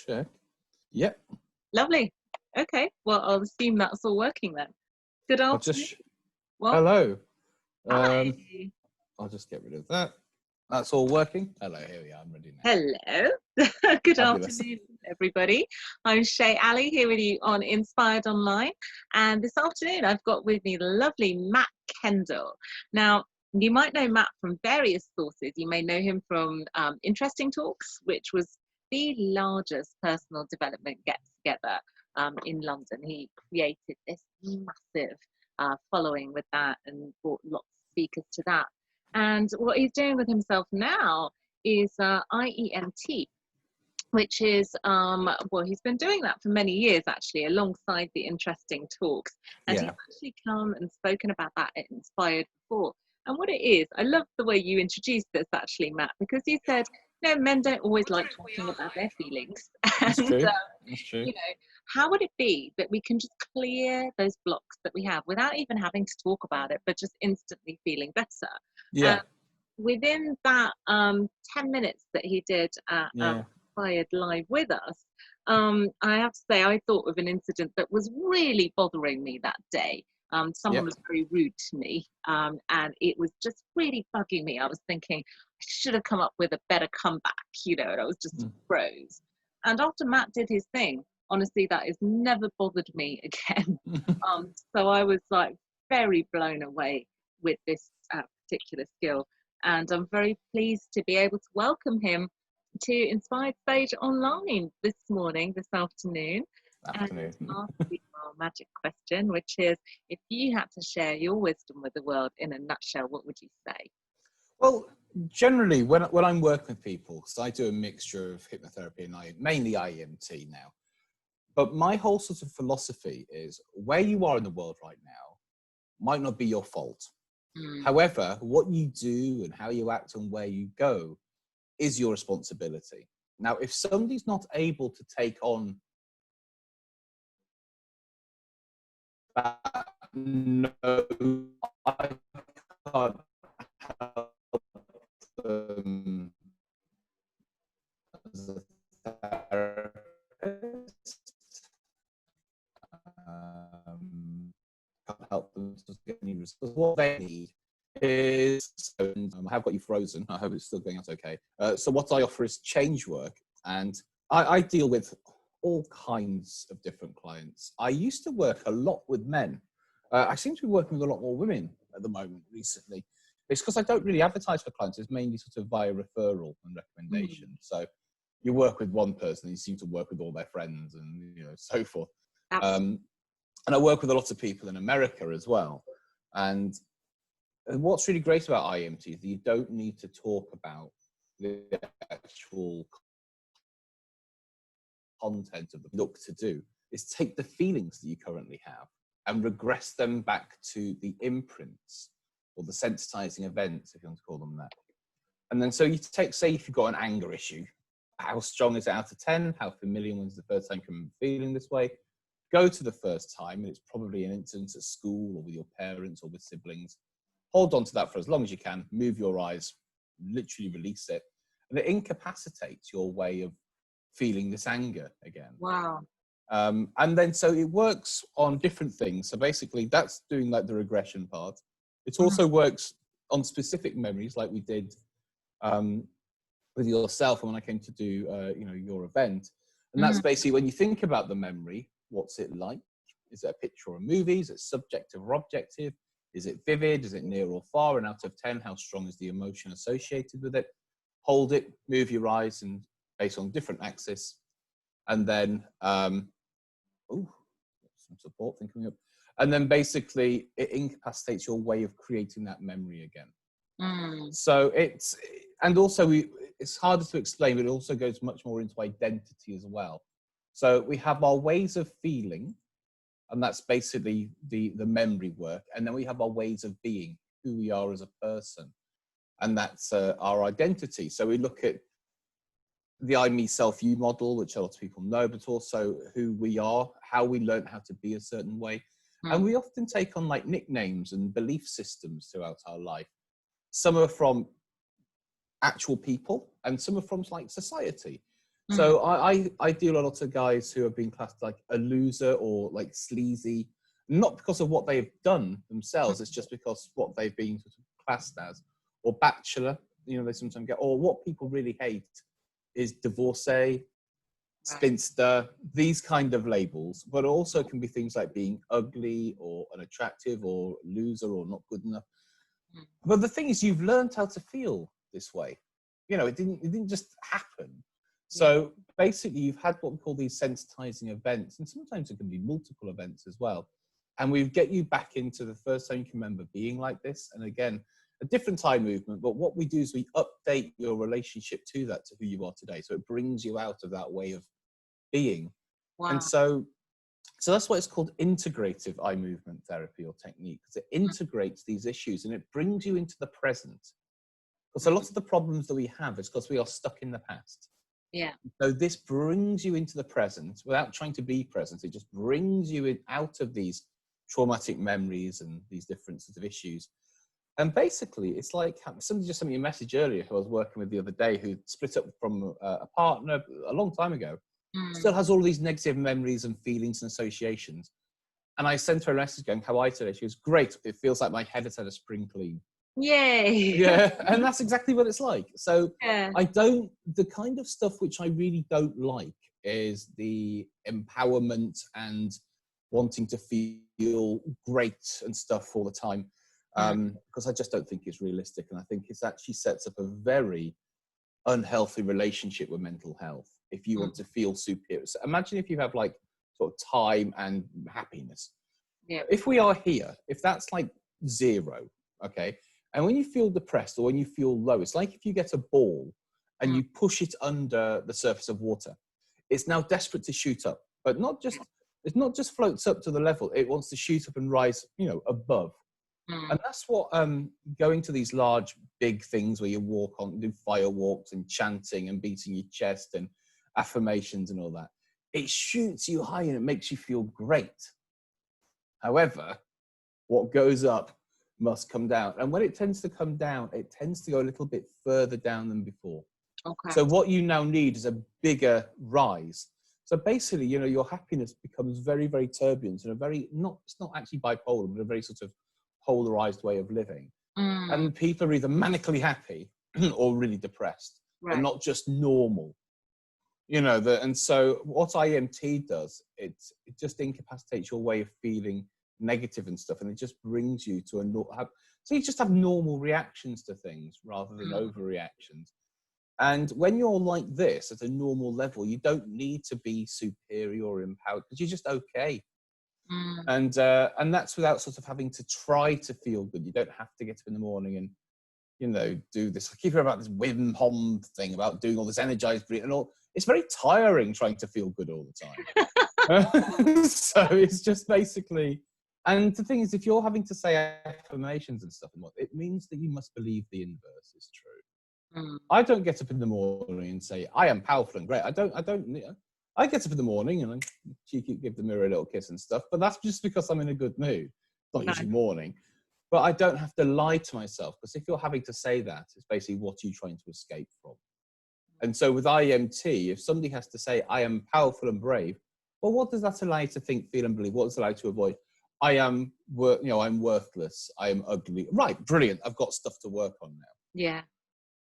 Check. Yep. Lovely. Okay. Well, I'll assume that's all working then. Good afternoon. Hello. Hi. I'll just get rid of that. That's all working. Hello, here we are. I'm ready now. Hello. Good Fabulous. afternoon, everybody. I'm Shay Ali here with you on Inspired Online. And this afternoon, I've got with me the lovely Matt Kendall. Now, you might know Matt from various sources. You may know him from Interesting Talks, which was the largest personal development get-together in London. He created this massive following with that and brought lots of speakers to that. And what he's doing with himself now is IEMT, which is, well, he's been doing that for many years, actually, alongside the Interesting Talks. And he's actually come and spoken about that at Inspired before. And what it is, I love the way you introduced this, actually, Matt, because you said, no, men don't always like talking about their feelings. That's true. That's true. You know, how would it be that we can just clear those blocks that we have without even having to talk about it, but just instantly feeling better? Yeah. Within that 10 minutes that he did at Inspired Live with us, I have to say I thought of an incident that was really bothering me that day. Someone was very rude to me, and it was just really bugging me. I was thinking I should have come up with a better comeback, you know, and I was just froze. And after Matt did his thing, honestly, that has never bothered me again. So I was like very blown away with this particular skill. And I'm very pleased to be able to welcome him to Inspired Stage Online this afternoon. And ask you our magic question, which is, if you had to share your wisdom with the world in a nutshell, what would you say? Well, generally, when I'm working with people, so I do a mixture of hypnotherapy and mainly IEMT now. But my whole sort of philosophy is where you are in the world right now might not be your fault. However, what you do and how you act and where you go is your responsibility. Now, if somebody's not able to take on that, no, I can't help them as a therapist. Can't help them to get any results. What they need is, I have got you frozen. I hope it's still going out okay. So what I offer is change work, and I deal with all kinds of different clients. I used to work a lot with men. I seem to be working with a lot more women at the moment recently. It's because I don't really advertise for clients. It's mainly sort of via referral and recommendation. So you work with one person, you seem to work with all their friends and, you know, so forth. And I work with a lot of people in America as well. And what's really great about IEMT is that you don't need to talk about the actual content of the book. To do is take the feelings that you currently have and regress them back to the imprints or the sensitizing events, if you want to call them that. And then so you take, say if you've got an anger issue, how strong is it out of 10? How familiar was the first time you're feeling this way? Go to the first time, and it's probably an incident at school or with your parents or with siblings. Hold on to that for as long as you can, move your eyes, literally release it, and it incapacitates your way of feeling this anger again. Wow. And then so it works on different things. So basically that's doing like the regression part. It also works on specific memories like we did with yourself and when I came to do you know, your event. And that's basically when you think about the memory, what's it like? Is it a picture or a movie? Is it subjective or objective? Is it vivid? Is it near or far? And out of 10, how strong is the emotion associated with it? Hold it, move your eyes, and based on different axis. And then, some support thing coming up. And then basically it incapacitates your way of creating that memory again. So it's, and also it's harder to explain, but it also goes much more into identity as well. So we have our ways of feeling, and that's basically the memory work. And then we have our ways of being, who we are as a person. And that's our identity. So we look at the I, me, self, you model, which a lot of people know, but also who we are, how we learn how to be a certain way. And we often take on like nicknames and belief systems throughout our life. Some are from actual people and some are from like society. So I deal with a lot of guys who have been classed like a loser or like sleazy, not because of what they've done themselves, it's just because what they've been sort of classed as, or bachelor, they sometimes get, or what people really hate is divorcee, spinster, these kind of labels, but also can be things like being ugly or unattractive or loser or not good enough. But the thing is, you've learned how to feel this way. It didn't just happen. So basically, you've had what we call these sensitizing events, and sometimes it can be multiple events as well. And we get you back into the first time you can remember being like this. And again, a different time movement, but what we do is we update your relationship to that, to who you are today. So it brings you out of that way of being. And so that's why it's called integrative eye movement therapy or technique, because it integrates these issues and it brings you into the present. Because a lot of the problems that we have is because we are stuck in the past. So this brings you into the present without trying to be present. It just brings you out of these traumatic memories and these different sorts of issues. And basically, it's like somebody just sent me a message earlier who I was working with the other day, who split up from a partner a long time ago, still has all these negative memories and feelings and associations. And I sent her a message going, "How are you today?" She goes, "Great. It feels like my head has had a spring clean." Yay. Yeah, and that's exactly what it's like. So the kind of stuff which I really don't like is the empowerment and wanting to feel great and stuff all the time, because I just don't think it's realistic. And I think it actually sets up a very unhealthy relationship with mental health if you want to feel superior. So imagine if you have like sort of time and happiness. If we are here, if that's like 0, okay, and when you feel depressed or when you feel low, it's like if you get a ball and you push it under the surface of water, it's now desperate to shoot up, but it's not just floats up to the level, it wants to shoot up and rise, above. And that's what going to these large, big things where you walk on, do fire walks and chanting and beating your chest and affirmations and all that, it shoots you high and it makes you feel great. However, what goes up must come down. And when it tends to come down, it tends to go a little bit further down than before. So what you now need is a bigger rise. So basically, your happiness becomes very, very turbulent and it's not actually bipolar, but a very sort of polarized way of living. And people are either manically happy or really depressed, and not just normal. And so what IEMT does, it just incapacitates your way of feeling negative and stuff, and it just brings you to so you just have normal reactions to things rather than overreactions. And when you're like this at a normal level, you don't need to be superior or empowered, because you're just okay. And that's without sort of having to try to feel good. You don't have to get up in the morning and do this. I keep hearing about this Wim Hom thing about doing all this energized breathing and all. It's very tiring trying to feel good all the time. So it's just basically. And the thing is, if you're having to say affirmations and stuff, it means that you must believe the inverse is true. I don't get up in the morning and say, "I am powerful and great." I get up in the morning and I give the mirror a little kiss and stuff, but that's just because I'm in a good mood. It's not usually morning. But I don't have to lie to myself, because if you're having to say that, it's basically what you're trying to escape from. And so with IEMT, if somebody has to say, "I am powerful and brave," well, what does that allow you to think, feel, and believe? What does it allow you to avoid? I'm worthless. I am ugly. Right, brilliant. I've got stuff to work on now.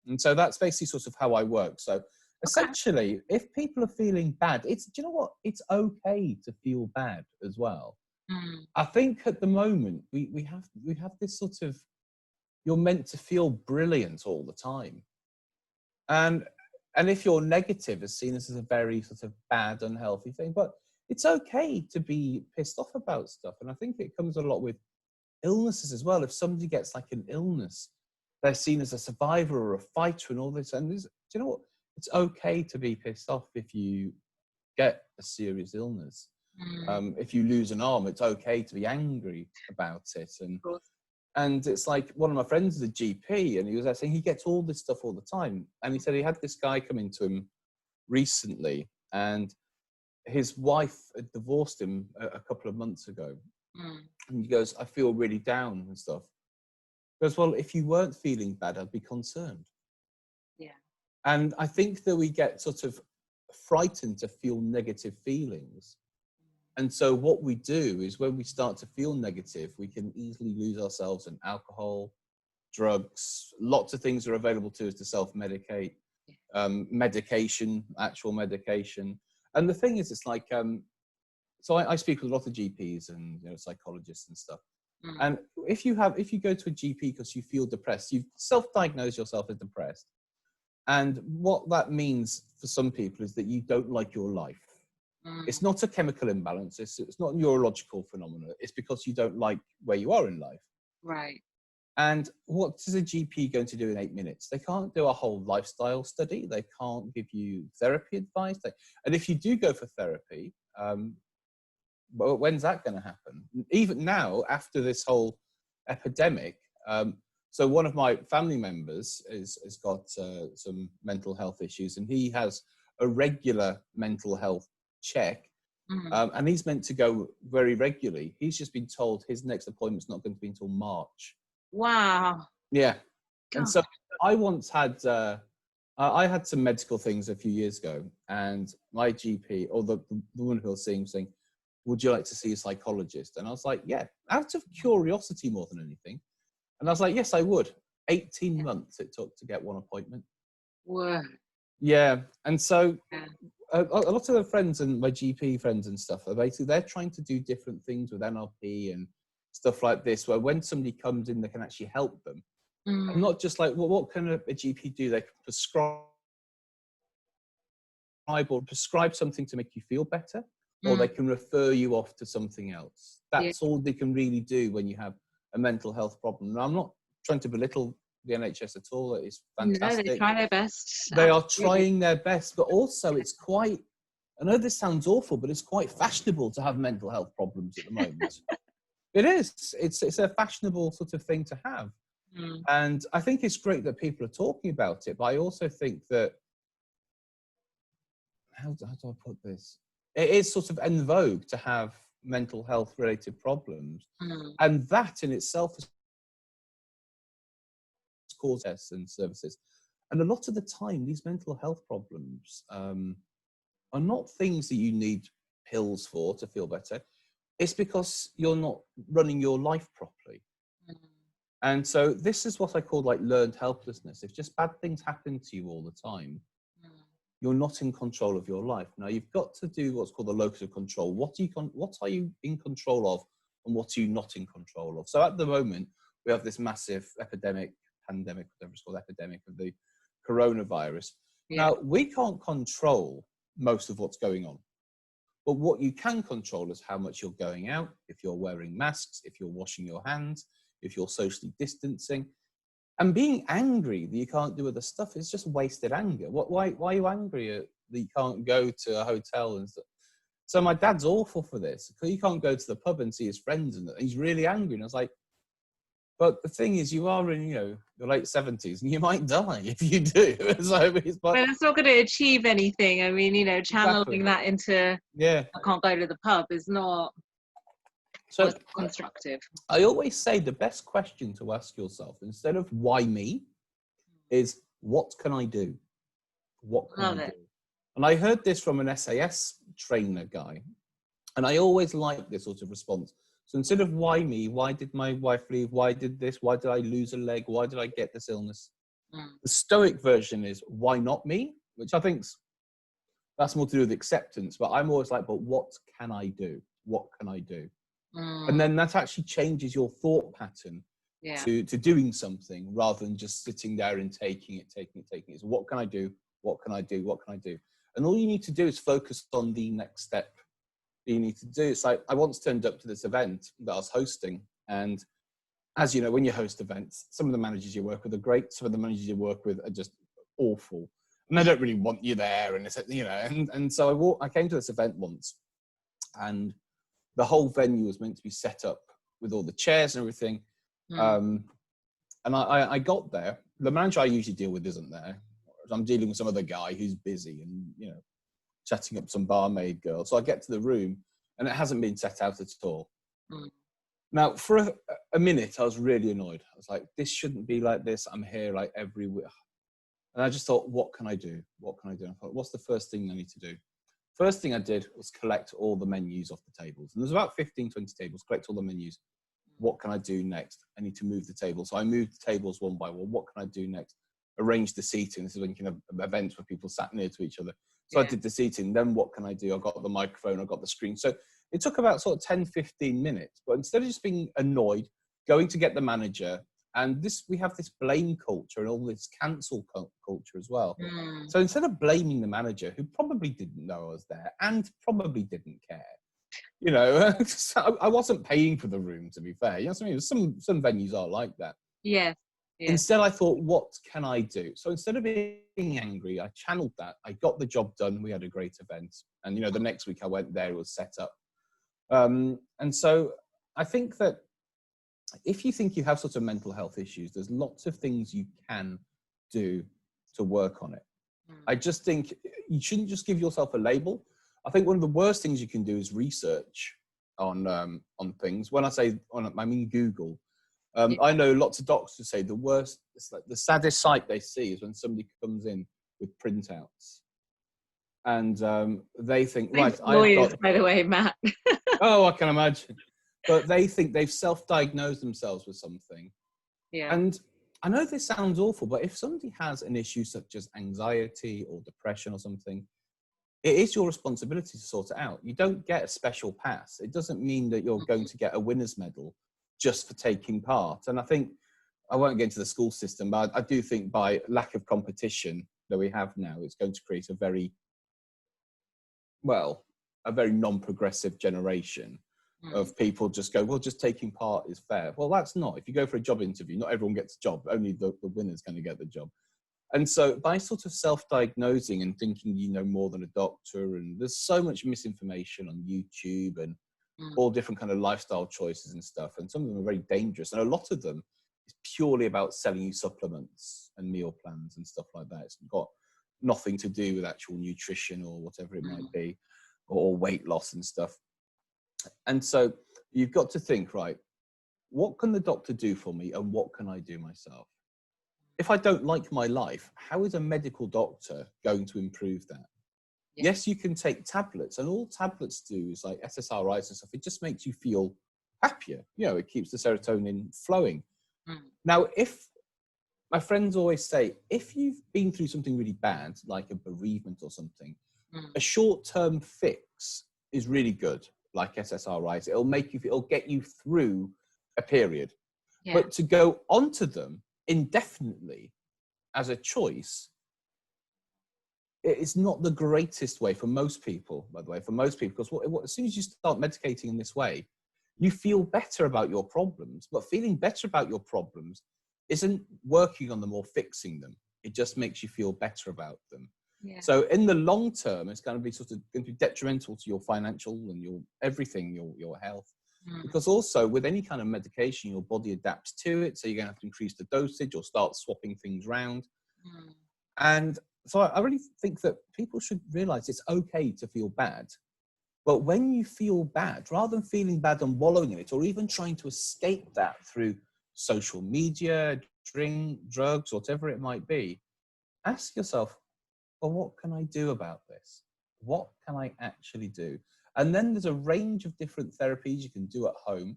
And so that's basically sort of how I work. So essentially, if people are feeling bad, do you know what? It's okay to feel bad as well. I think at the moment we have this sort of, you're meant to feel brilliant all the time, and if you're negative, it's seen as a very sort of bad, unhealthy thing. But it's okay to be pissed off about stuff, and I think it comes a lot with illnesses as well. If somebody gets like an illness, they're seen as a survivor or a fighter and all this. And do you know what? It's okay to be pissed off if you get a serious illness. If you lose an arm, it's okay to be angry about it. And it's like, one of my friends is a GP, and he was saying he gets all this stuff all the time. And he said he had this guy come into him recently, and his wife had divorced him a couple of months ago. And he goes, "I feel really down and stuff." He goes, "Well, if you weren't feeling bad, I'd be concerned." And I think that we get sort of frightened to feel negative feelings. And so what we do is when we start to feel negative, we can easily lose ourselves in alcohol, drugs, lots of things are available to us to self-medicate, medication, actual medication. And the thing is, it's like, so I speak with a lot of GPs and psychologists and stuff. And if you go to a GP because you feel depressed, you've self-diagnosed yourself as depressed. And what that means for some people is that you don't like your life. It's not a chemical imbalance. It's not a neurological phenomenon. It's because you don't like where you are in life. Right. And what is a GP going to do in 8 minutes? They can't do a whole lifestyle study. They can't give you therapy advice. And if you do go for therapy, well, when's that going to happen? Even now, after this whole epidemic, so one of my family members has got some mental health issues, and he has a regular mental health check, and he's meant to go very regularly. He's just been told his next appointment's not going to be until March. Wow. Yeah. God. And so I once had, I had some medical things a few years ago, and my GP, or the woman who I was seeing, was saying, would you like to see a psychologist? And I was like, yeah, out of curiosity more than anything. And I was like, yes, I would. 18 months it took to get one appointment. Whoa. Yeah. And so a lot of the friends and my GP friends and stuff are basically, they're trying to do different things with NLP and stuff like this, where when somebody comes in, they can actually help them. And not just like, well, what can a GP do? They can prescribe something to make you feel better, or they can refer you off to something else. That's all they can really do when you have a mental health problem. And I'm not trying to belittle the NHS at all. It's fantastic. No, they try their best. They are trying their best, but also it's quite, I know this sounds awful, but it's quite fashionable to have mental health problems at the moment. It is. It's a fashionable sort of thing to have. And I think it's great that people are talking about it, but I also think that, how do I put this? It is sort of en vogue to have mental health related problems. And that in itself is cause tests and services. And a lot of the time, these mental health problems are not things that you need pills for to feel better. It's because you're not running your life properly. And so this is what I call like learned helplessness. If just bad things happen to you all the time, you're not in control of your life. Now you've got to do what's called the locus of control. What are you in control of, and what are you not in control of? So at the moment, we have this massive pandemic, whatever it's called, epidemic of the coronavirus. Now we can't control most of what's going on. But what you can control is how much you're going out, if you're wearing masks, if you're washing your hands, if you're socially distancing. And being angry that you can't do other stuff is just wasted anger. Why are you angry that you can't go to a hotel and stuff? So my dad's awful for this, because he can't go to the pub and see his friends, and he's really angry. And I was like, but the thing is, you are in, your late 70s, and you might die if you do. So but it's not going to achieve anything. I mean, channeling that into, I can't go to the pub is not constructive. I always say the best question to ask yourself, instead of why me, is what can I do? What can I do? And I heard this from an SAS trainer guy, and I always like this sort of response. So instead of why me, why did my wife leave? Why did this? Why did I lose a leg? Why did I get this illness? The Stoic version is why not me, which I think that's more to do with acceptance. But I'm always like, but what can I do? What can I do? And then that actually changes your thought pattern to doing something, rather than just sitting there and taking it. So what can I do? What can I do? What can I do? And all you need to do is focus on the next step you need to do. It's like, I once turned up to this event that I was hosting, and as you know, when you host events, some of the managers you work with are great, some of the managers you work with are just awful, and they don't really want you there, and it's, and so I came to this event once, and the whole venue was meant to be set up with all the chairs and everything. And I got there. The manager I usually deal with isn't there. I'm dealing with some other guy who's busy and, chatting up some barmaid girl. So I get to the room, and it hasn't been set out at all. Now, for a minute, I was really annoyed. I was like, this shouldn't be like this. I'm here like every week. And I just thought, what can I do? What can I do? And I thought, what's the first thing I need to do? First thing I did was collect all the menus off the tables. And there's about 15, 20 tables, collect all the menus. What can I do next? I need to move the tables. So I moved the tables one by one. What can I do next? Arrange the seating. This is when you can have events where people sat near to each other. So I did the seating. Then what can I do? I got the microphone, I got the screen. So it took about sort of 10, 15 minutes. But instead of just being annoyed, going to get the manager, and we have this blame culture and all this cancel culture as well. So instead of blaming the manager, who probably didn't know I was there and probably didn't care, you know, I wasn't paying for the room, to be fair. You know what I mean? Some venues are like that. Yes. Yes. Instead, I thought, what can I do? So instead of being angry, I channeled that. I got the job done. We had a great event. And, you know, the next week I went there, it was set up. And so I think that if you think you have sort of mental health issues, there's lots of things you can do to work on it. I just think you shouldn't just give yourself a label. I think one of the worst things you can do is research on things. When I say I mean Google. I know lots of doctors say it's like the saddest sight they see is when somebody comes in with printouts, and they think, right, lawyers, by the way, Matt. Oh, I can imagine. But they think they've self-diagnosed themselves with something. Yeah. And I know this sounds awful, but if somebody has an issue such as anxiety or depression or something, it is your responsibility to sort it out. You don't get a special pass. It doesn't mean that you're going to get a winner's medal just for taking part. And I think, I won't get into the school system, but I do think by lack of competition that we have now, it's going to create a very non-progressive generation of people just go, well, just taking part is fair. Well, that's not. If you go for a job interview, not everyone gets a job. Only the winner's going to get the job. And so by sort of self-diagnosing and thinking you know more than a doctor, and there's so much misinformation on YouTube and all different kind of lifestyle choices and stuff, and some of them are very dangerous, and a lot of them is purely about selling you supplements and meal plans and stuff like that. It's got nothing to do with actual nutrition or whatever it might be, or weight loss and stuff. And so you've got to think, right, what can the doctor do for me and what can I do myself? If I don't like my life, how is a medical doctor going to improve that? Yes, you can take tablets, and all tablets do is like SSRIs and stuff. It just makes you feel happier. You know, it keeps the serotonin flowing. Now, if my friends always say, if you've been through something really bad, like a bereavement or something, a short-term fix is really good, like SSRIs. It'll get you through a period. But to go onto them indefinitely as a choice, it's not the greatest way for most people, by the way, because as soon as you start medicating in this way, you feel better about your problems, but feeling better about your problems isn't working on them or fixing them. It just makes you feel better about them. So in the long term, it's going to be going to be detrimental to your financial and your everything, your health. Because also with any kind of medication, your body adapts to it. So you're going to have to increase the dosage or start swapping things around. And so I really think that people should realize it's okay to feel bad. But when you feel bad, rather than feeling bad and wallowing in it, or even trying to escape that through social media, drink, drugs, whatever it might be, ask yourself, well, what can I do about this? What can I actually do? And then there's a range of different therapies you can do at home.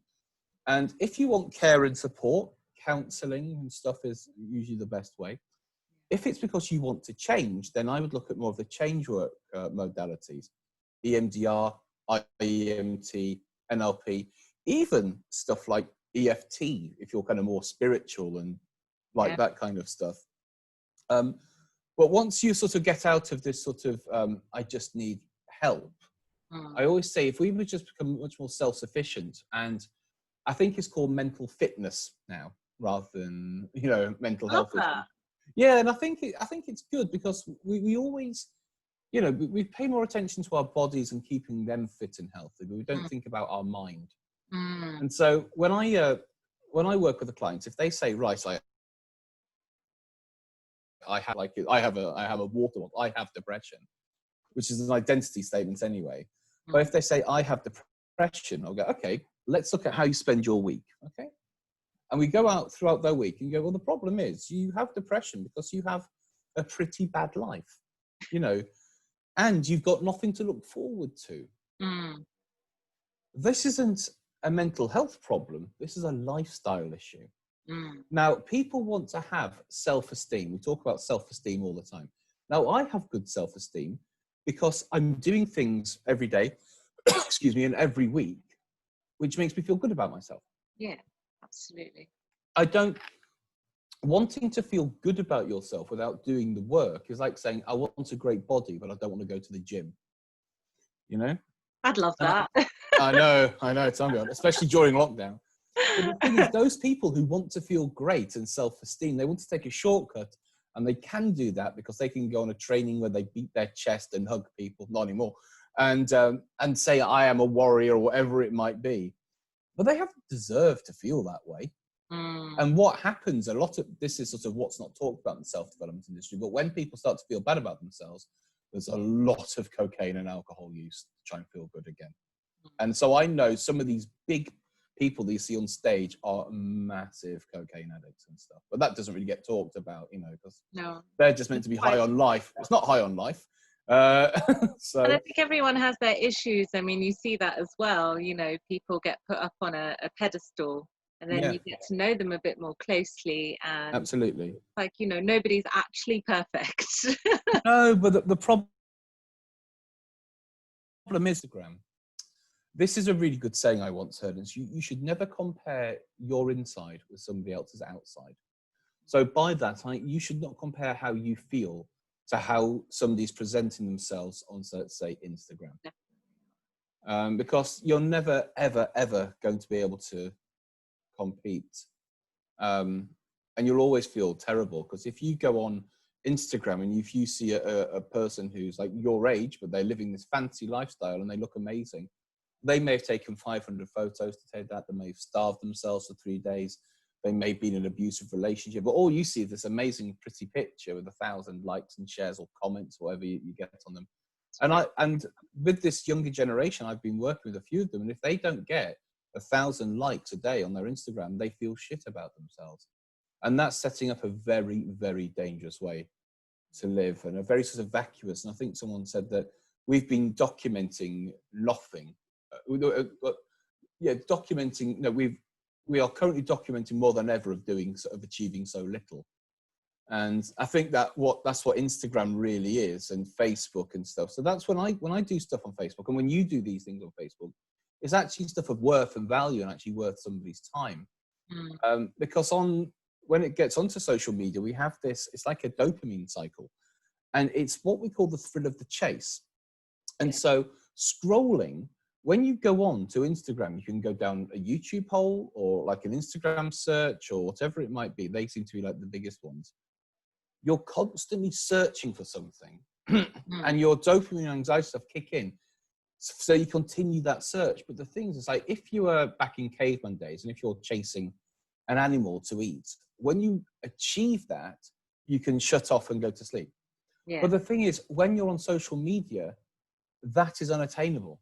And if you want care and support, counseling and stuff is usually the best way. If it's because you want to change, then I would look at more of the change work modalities, EMDR, IEMT, NLP, even stuff like EFT, if you're kind of more spiritual and like that kind of stuff. But once you sort of get out of this sort of, I just need help, I always say, if we would just become much more self-sufficient, and I think it's called mental fitness now, rather than, you know, mental health. Yeah, and I think it's good because we always, you know, we pay more attention to our bodies and keeping them fit and healthy, but we don't think about our mind. And so when I work with the clients, if they say, right, I have a water bottle, I have depression, which is an identity statement anyway. But if they say I have depression, I'll go, okay, let's look at how you spend your week. Okay. And we go out throughout their week and go, well, the problem is you have depression because you have a pretty bad life, you know, and you've got nothing to look forward to. This isn't a mental health problem. This is a lifestyle issue. Now, people want to have self-esteem. We talk about self-esteem all the time. Now, I have good self-esteem because I'm doing things every day, excuse me, and every week, which makes me feel good about myself. Yeah, absolutely. I don't, wanting to feel good about yourself without doing the work is like saying, I want a great body, but I don't want to go to the gym. You know? I'd love that. I know, tell me about it, especially during lockdown. But the thing is, those people who want to feel great and self-esteem, they want to take a shortcut, and they can do that because they can go on a training where they beat their chest and hug people, not anymore, and say, I am a warrior, or whatever it might be. But they haven't deserved to feel that way. And what happens, a lot of this is sort of what's not talked about in the self-development industry, but when people start to feel bad about themselves, there's a lot of cocaine and alcohol use to try and feel good again. And so I know some of these big people that you see on stage are massive cocaine addicts and stuff, but that doesn't really get talked about, you know, because they're just meant to be high on life. It's not high on life. So and I think everyone has their issues. I mean, you see that as well, you know, people get put up on a pedestal, and then you get to know them a bit more closely, and absolutely, like, you know, nobody's actually perfect. No, but the problem is Instagram. This is a really good saying I once heard, and you should never compare your inside with somebody else's outside. So by that, you should not compare how you feel to how somebody's presenting themselves on, let's say, Instagram. Because you're never, ever, ever going to be able to compete. And you'll always feel terrible, because if you go on Instagram and if you see a person who's like your age, but they're living this fancy lifestyle and they look amazing, they may have taken 500 photos to take that. They may have starved themselves for 3 days. They may be in an abusive relationship, but all you see is this amazing, pretty picture with 1,000 likes and shares or comments, whatever you get on them. And with this younger generation, I've been working with a few of them, and if they don't get 1,000 likes a day on their Instagram, they feel shit about themselves. And that's setting up a very, very dangerous way to live, and a very sort of vacuous. And I think someone said that we've been documenting nothing. Documenting. No, we are currently documenting more than ever of achieving so little. And I think that's what Instagram really is, and Facebook and stuff. So that's when I do stuff on Facebook, and when you do these things on Facebook, it's actually stuff of worth and value, and actually worth somebody's time. Because when it gets onto social media, we have this, it's like a dopamine cycle, and it's what we call the thrill of the chase. And so scrolling, when you go on to Instagram, you can go down a YouTube hole or like an Instagram search or whatever it might be. They seem to be like the biggest ones. You're constantly searching for something and your dopamine and anxiety stuff kick in. So you continue that search. But the thing is, it's like if you were back in caveman days and if you're chasing an animal to eat, when you achieve that, you can shut off and go to sleep. But the thing is, when you're on social media, that is unattainable.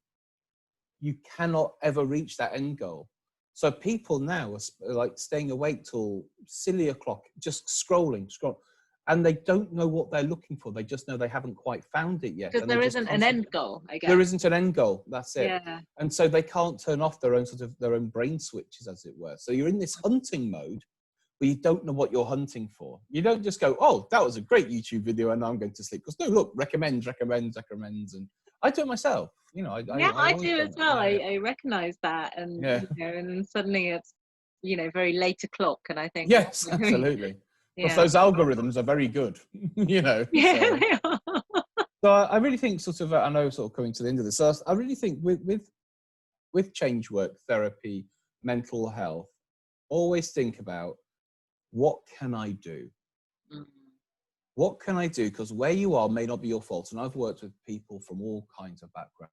You cannot ever reach that end goal. So people now are like staying awake till silly o'clock, just scrolling. And they don't know what they're looking for. They just know they haven't quite found it yet. Because there isn't an end goal, I guess. There isn't an end goal, that's it. Yeah. And so they can't turn off their own brain switches, as it were. So you're in this hunting mode, but you don't know what you're hunting for. You don't just go, oh, that was a great YouTube video and now I'm going to sleep. Because no, look, recommends. And I do it myself. You know, I do as well. I recognize that, and you know, and suddenly it's, you know, very late o'clock, and I think yes, absolutely. Because those algorithms are very good, you know. Yeah, they are. So I really think I know sort of coming to the end of this. So I really think with change work, therapy, mental health, always think about, what can I do? What can I do? Because where you are may not be your fault. And I've worked with people from all kinds of backgrounds,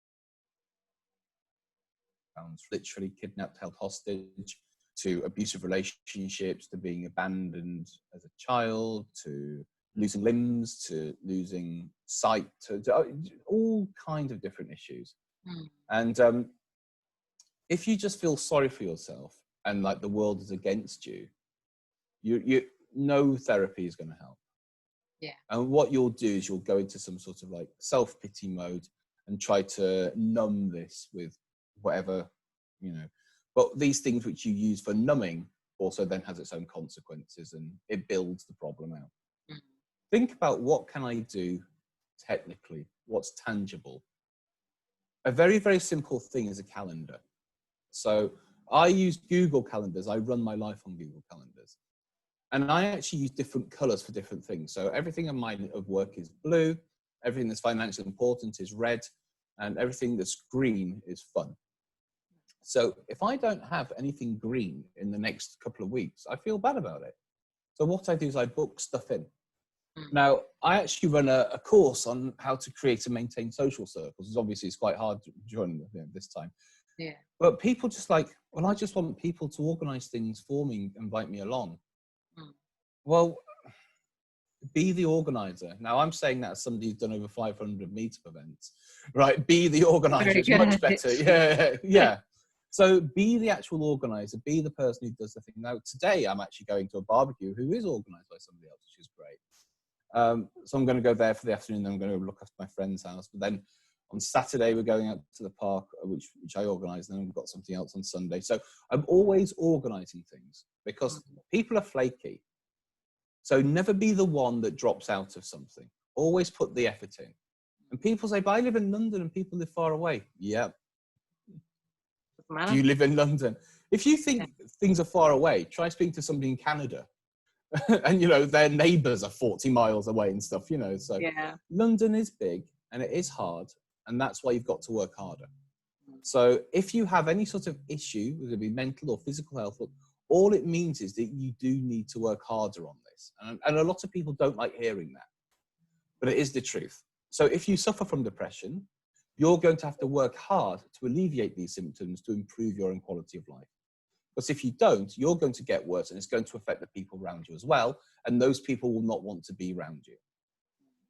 literally kidnapped, held hostage, to abusive relationships, to being abandoned as a child, to losing limbs, to losing sight, to all kinds of different issues. And if you just feel sorry for yourself and like the world is against you, no therapy is going to help. Yeah. And what you'll do is you'll go into some sort of like self-pity mode and try to numb this with whatever, you know. But these things which you use for numbing also then has its own consequences, and it builds the problem out. Mm. Think about, what can I do technically? What's tangible? A very, very simple thing is a calendar. So I use Google Calendars. I run my life on Google Calendars. And I actually use different colors for different things. So everything in mine of work is blue, everything that's financially important is red, and everything that's green is fun. So if I don't have anything green in the next couple of weeks, I feel bad about it. So what I do is I book stuff in. Now, I actually run a course on how to create and maintain social circles. Obviously, it's quite hard during this time. Yeah. But people just like, well, I just want people to organize things for me, invite me along. Well, be the organizer. Now, I'm saying that as somebody who's done over 500 meetup events, right? Be the organizer. It's much better. Yeah. So be the actual organizer. Be the person who does the thing. Now, today, I'm actually going to a barbecue who is organized by somebody else, which is great. So I'm going to go there for the afternoon. Then I'm going to look after my friend's house. But then on Saturday, we're going out to the park, which I organise. And then we've got something else on Sunday. So I'm always organising things because people are flaky. So never be the one that drops out of something. Always put the effort in. And people say, but I live in London and people live far away. Yeah. Do you live in London? If you think things are far away, try speaking to somebody in Canada. And, you know, their neighbours are 40 miles away and stuff, you know. So London is big and it is hard. And that's why you've got to work harder. So if you have any sort of issue, whether it be mental or physical health, all it means is that you do need to work harder on this. And a lot of people don't like hearing that, but it is the truth. So if you suffer from depression, you're going to have to work hard to alleviate these symptoms to improve your own quality of life. Because if you don't, you're going to get worse and it's going to affect the people around you as well. And those people will not want to be around you.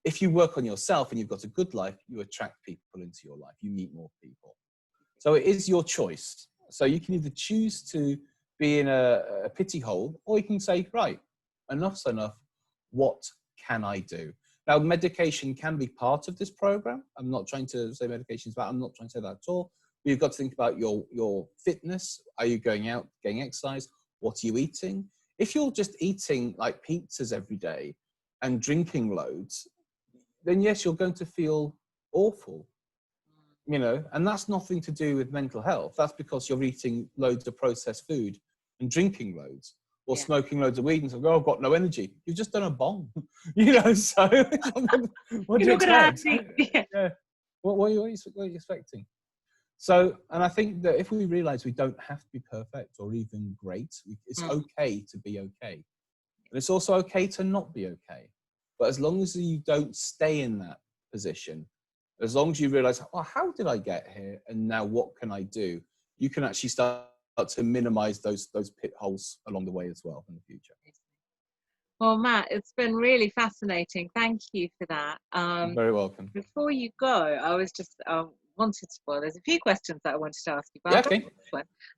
If you work on yourself and you've got a good life, you attract people into your life. You meet more people. So it is your choice. So you can either choose to be in a pity hole, or you can say, right, enough's enough. What can I do? Now, medication can be part of this program. I'm not trying to say medication is bad. I'm not trying to say that at all. But you've got to think about your fitness. Are you going out, getting exercise? What are you eating? If you're just eating like pizzas every day and drinking loads, then yes, you're going to feel awful. You know, and that's nothing to do with mental health. That's because you're eating loads of processed food and drinking loads, or smoking loads of weed and saying, oh, I've got no energy. You've just done a bomb, you know, so what do you expect? What are you expecting? So, and I think that if we realize we don't have to be perfect or even great, it's okay to be okay. And it's also okay to not be okay. But as long as you don't stay in that position, as long as you realize, oh, how did I get here? And now what can I do? You can actually start to minimize those pit holes along the way as well in the future. Well, Matt, it's been really fascinating. Thank you for that. You're very welcome. Before you go, I was just wanted to, well, there's a few questions that I wanted to ask you. But Yeah,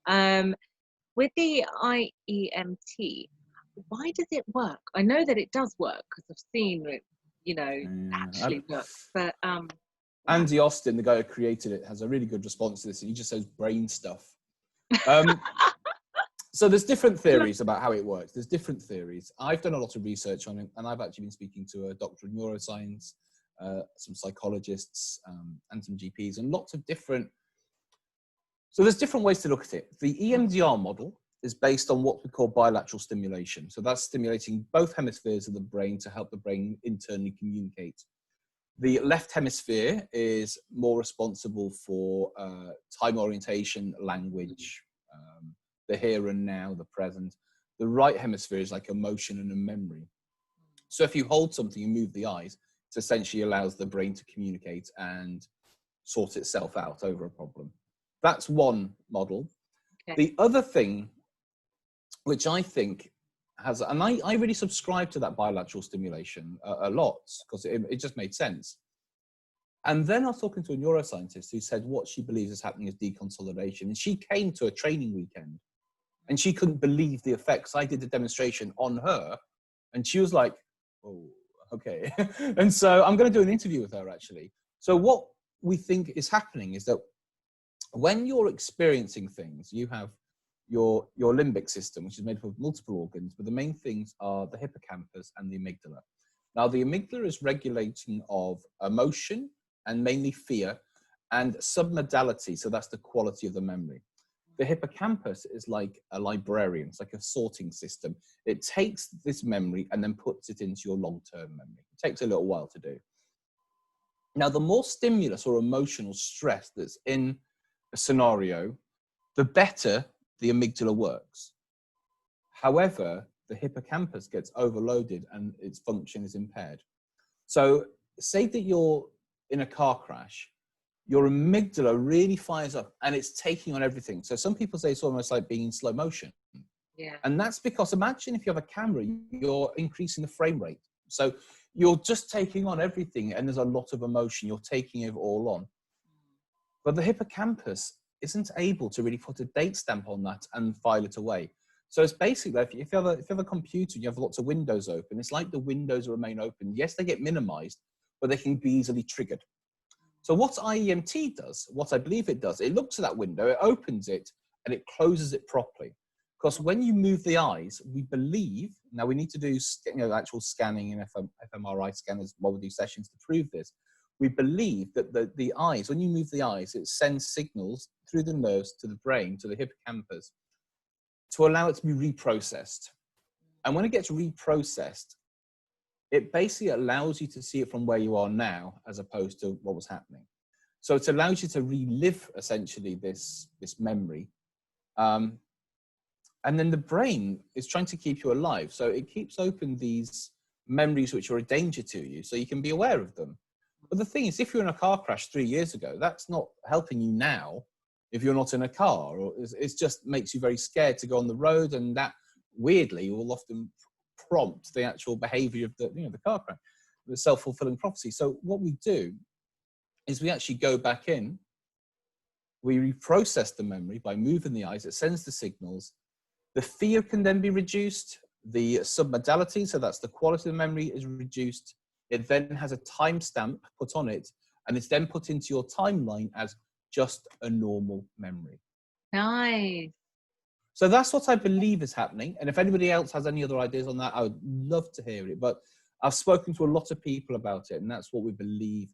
okay. With the IEMT, why does it work? I know that it does work because I've seen it, you know, actually work. But Andy Austin, the guy who created it, has a really good response to this. And he just says brain stuff. So there's different theories about how it works. There's different theories. I've done a lot of research on it, and I've actually been speaking to a doctor of neuroscience, some psychologists, and some GPs, and lots of different. So there's different ways to look at it. The EMDR model is based on what we call bilateral stimulation. So that's stimulating both hemispheres of the brain to help the brain internally communicate. The left hemisphere is more responsible for time orientation, language, the here and now, the present. The right hemisphere is like emotion and a memory. So if you hold something and move the eyes, it essentially allows the brain to communicate and sort itself out over a problem. That's one model. Okay. The other thing, which I think has, and I really subscribe to that bilateral stimulation a lot because it just made sense. And then I was talking to a neuroscientist who said what she believes is happening is deconsolidation. And she came to a training weekend and she couldn't believe the effects. I did a demonstration on her and she was like, oh, Okay. And so I'm going to do an interview with her, actually. So what we think is happening is that when you're experiencing things, you have your limbic system, which is made up of multiple organs, but the main things are the hippocampus and the amygdala. Now, the amygdala is regulating of emotion and mainly fear and submodality, so that's the quality of the memory. The hippocampus is like a librarian, it's like a sorting system. It takes this memory and then puts it into your long-term memory. It takes a little while to do. Now, the more stimulus or emotional stress that's in a scenario, the better the amygdala works. However, the hippocampus gets overloaded and its function is impaired. So say that you're in a car crash, your amygdala really fires up and it's taking on everything. So some people say it's almost like being in slow motion. Yeah. And that's because imagine if you have a camera, you're increasing the frame rate. So you're just taking on everything and there's a lot of emotion. You're taking it all on. But the hippocampus isn't able to really put a date stamp on that and file it away. So it's basically, if you have a computer and you have lots of windows open, it's like the windows remain open. Yes, they get minimized, but they can be easily triggered. So what IEMT does, what I believe it does, it looks at that window, it opens it, and it closes it properly. Because when you move the eyes, we believe, now we need to do actual scanning and fMRI scanners while we do sessions to prove this. We believe that the eyes, when you move the eyes, it sends signals through the nerves to the brain, to the hippocampus, to allow it to be reprocessed. And when it gets reprocessed, it basically allows you to see it from where you are now, as opposed to what was happening. So it allows you to relive, essentially, this memory. And then the brain is trying to keep you alive. So it keeps open these memories which are a danger to you, so you can be aware of them. But the thing is, if you're in a car crash 3 years ago, that's not helping you now if you're not in a car. Or it just makes you very scared to go on the road, and that, weirdly, will often prompt the actual behavior of the car crash, the self-fulfilling prophecy. So what we do is we actually go back in, we reprocess the memory by moving the eyes, it sends the signals, the fear can then be reduced, the submodality, so that's the quality of the memory, is reduced. It then has a timestamp put on it, and it's then put into your timeline as just a normal memory. Nice. So that's what I believe is happening. And if anybody else has any other ideas on that, I would love to hear it. But I've spoken to a lot of people about it, and that's what we believe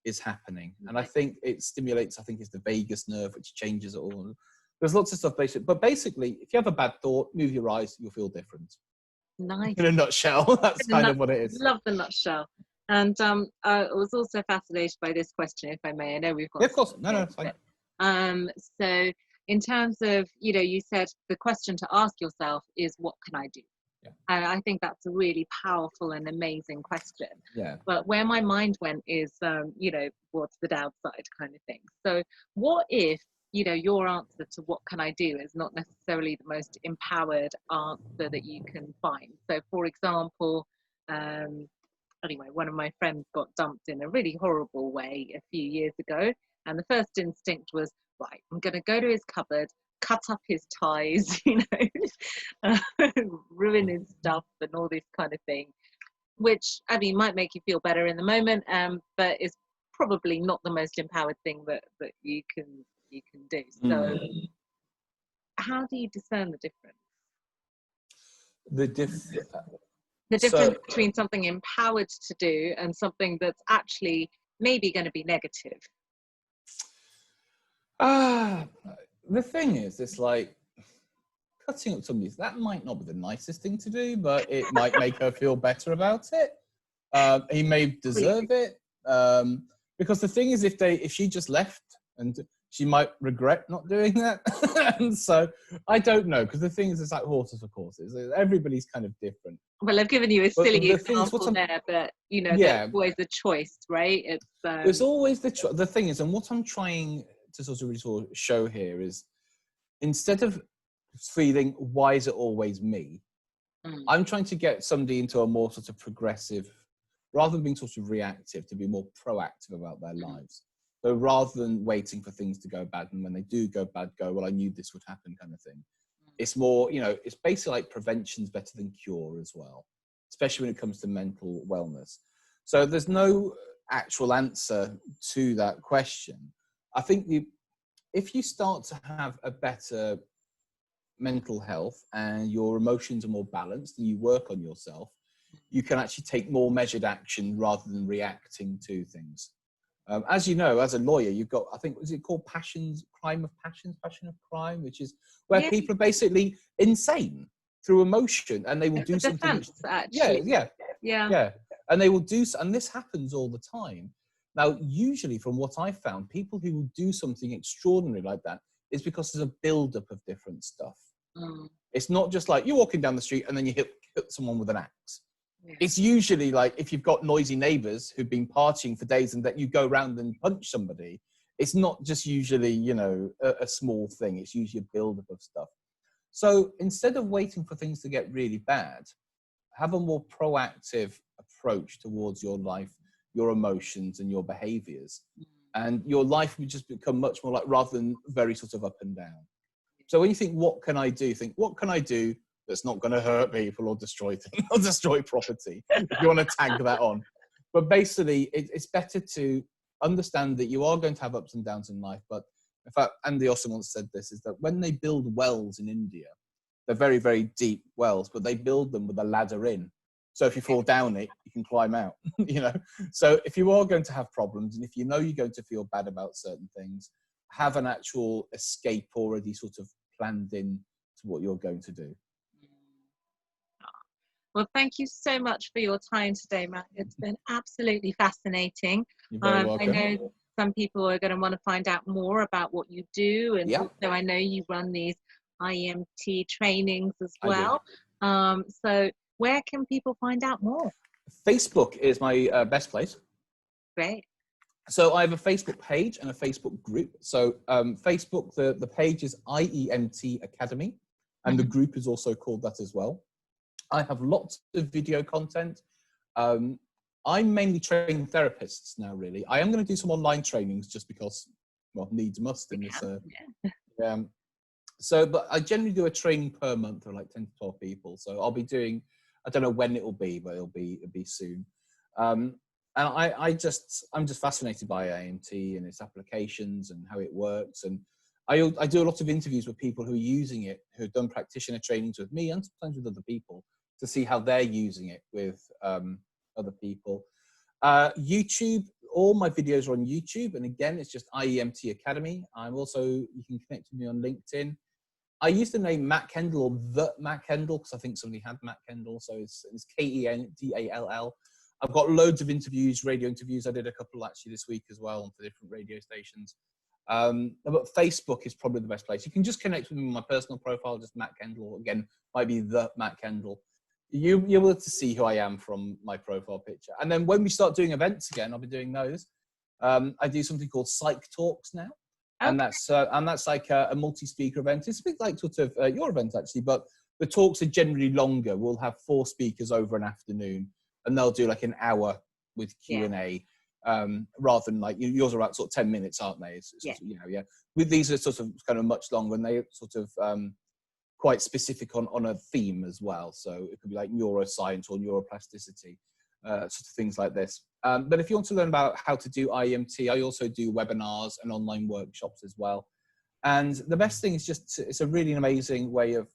is happening. And I think it stimulates, I think it's the vagus nerve, which changes it all. There's lots of stuff basic. But basically, if you have a bad thought, move your eyes, you'll feel different. Nice. In a nutshell, that's kind of what it is. Love the nutshell. And I was also fascinated by this question, if I may. I know we've got... Yeah, of course. No, it's fine. So in terms of, you said the question to ask yourself is, what can I do? Yeah. And I think that's a really powerful and amazing question. Yeah. But where my mind went is, what's the downside kind of thing. So what if, your answer to what can I do is not necessarily the most empowered answer that you can find. So for example, anyway, one of my friends got dumped in a really horrible way a few years ago. And the first instinct was, right, I'm going to go to his cupboard, cut up his ties, ruin his stuff and all this kind of thing, which, might make you feel better in the moment, but is probably not the most empowered thing that you can do. So how do you discern the difference? The difference between something empowered to do and something that's actually maybe going to be negative. The thing is, it's like cutting up somebody's, that might not be the nicest thing to do, but it might make her feel better about it. He may deserve it. Because the thing is, if she just left, and she might regret not doing that. And so I don't know, because the thing is, it's like horses for courses. Everybody's kind of different. Well, I've given you a silly example there, but there's always a choice, right? There's always the thing is, and what I'm trying to sort of show here is, instead of feeling, why is it always me? I'm trying to get somebody into a more sort of progressive, rather than being sort of reactive, to be more proactive about their lives. So rather than waiting for things to go bad, and when they do go bad, well, I knew this would happen kind of thing. It's more, it's basically like prevention's better than cure as well. especially when it comes to mental wellness. So there's no actual answer to that question. I think if you start to have a better mental health and your emotions are more balanced and you work on yourself, you can actually take more measured action rather than reacting to things. As you know, as a lawyer, you've got, I think, was it called passion of crime, which is where people are basically insane through emotion, and they will do something. Defense, actually. Yeah. And they will do, and this happens all the time. Now, usually from what I've found, people who will do something extraordinary like that is because there's a build-up of different stuff. It's not just like you're walking down the street and then you hit someone with an axe. Yeah. It's usually like if you've got noisy neighbors who've been partying for days and that you go around and punch somebody, it's not just usually, you know, a small thing. It's usually a build-up of stuff. So instead of waiting for things to get really bad, have a more proactive approach towards your life, your emotions and your behaviors. And your life will just become much more like, rather than very sort of up and down. So when you think, what can I do? Think, what can I do that's not going to hurt people or destroy things or destroy property? If you want to tag that on. But basically, it's better to understand that you are going to have ups and downs in life. But in fact, Andy also once said this, is that when they build wells in India, they're very, very deep wells, but they build them with a ladder in. So if you fall down it, you can climb out, you know? So if you are going to have problems, and if you know you're going to feel bad about certain things, have an actual escape already sort of planned in to what you're going to do. Well, thank you so much for your time today, Matt. It's been absolutely fascinating. You're very welcome. I know some people are going to want to find out more about what you do. And also I know you run these IEMT trainings as well. So where can people find out more? Facebook is my best place. Great. So I have a Facebook page and a Facebook group. So Facebook, the page is IEMT Academy, and the group is also called that as well. I have lots of video content. I'm mainly training therapists now, really. I am going to do some online trainings just because, well, needs must in this. But I generally do a training per month for like 10 to 12 people. So I'll be doing, I don't know when it will be, but it'll be soon. And I'm just fascinated by IEMT and its applications and how it works. And I do a lot of interviews with people who are using it, who have done practitioner trainings with me and sometimes with other people, to see how they're using it with other people. YouTube, all my videos are on YouTube. And again, it's just IEMT Academy. You can connect with me on LinkedIn. I used the name Matt Kendall or the Matt Kendall because I think somebody had Matt Kendall. So it's Kendall. I've got loads of interviews, radio interviews. I did a couple actually this week as well for different radio stations. But Facebook is probably the best place. You can just connect with me on my personal profile, just Matt Kendall. Again, might be the Matt Kendall. You'll be able to see who I am from my profile picture. And then when we start doing events again, I'll be doing those. I do something called Psych Talks now. Okay. And that's like a multi-speaker event. It's a bit like sort of your event actually, but the talks are generally longer. We'll have 4 speakers over an afternoon, and they'll do like an hour with Q&A. Rather than like yours are about sort of 10 minutes, aren't they? With these are sort of kind of much longer, and they sort of quite specific on a theme as well. So it could be like neuroscience or neuroplasticity, sort of things like this. But if you want to learn about how to do IEMT, I also do webinars and online workshops as well. And the best thing is it's a really amazing way of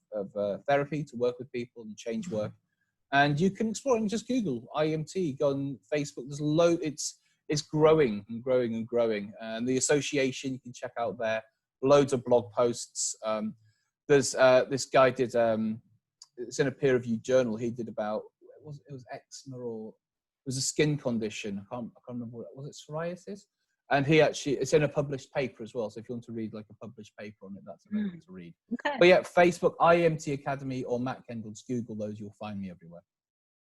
therapy to work with people and change work. And you can explore it and just Google IEMT, go on Facebook. There's it's growing and growing and growing. And the association, you can check out there, loads of blog posts. There's this guy did, it's in a peer-reviewed journal. He did about, it was eczema or it was a skin condition. I can't remember what, was it psoriasis? And it's in a published paper as well. So if you want to read like a published paper on it, that's amazing to read. Okay. But yeah, Facebook, IEMT Academy or Matt Kendall, just Google those, you'll find me everywhere.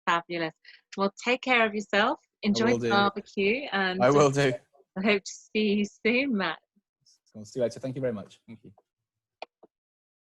Fabulous. Well, take care of yourself. Enjoy the barbecue. And I will do. I hope to see you soon, Matt. I'll see you later. Thank you very much. Thank you.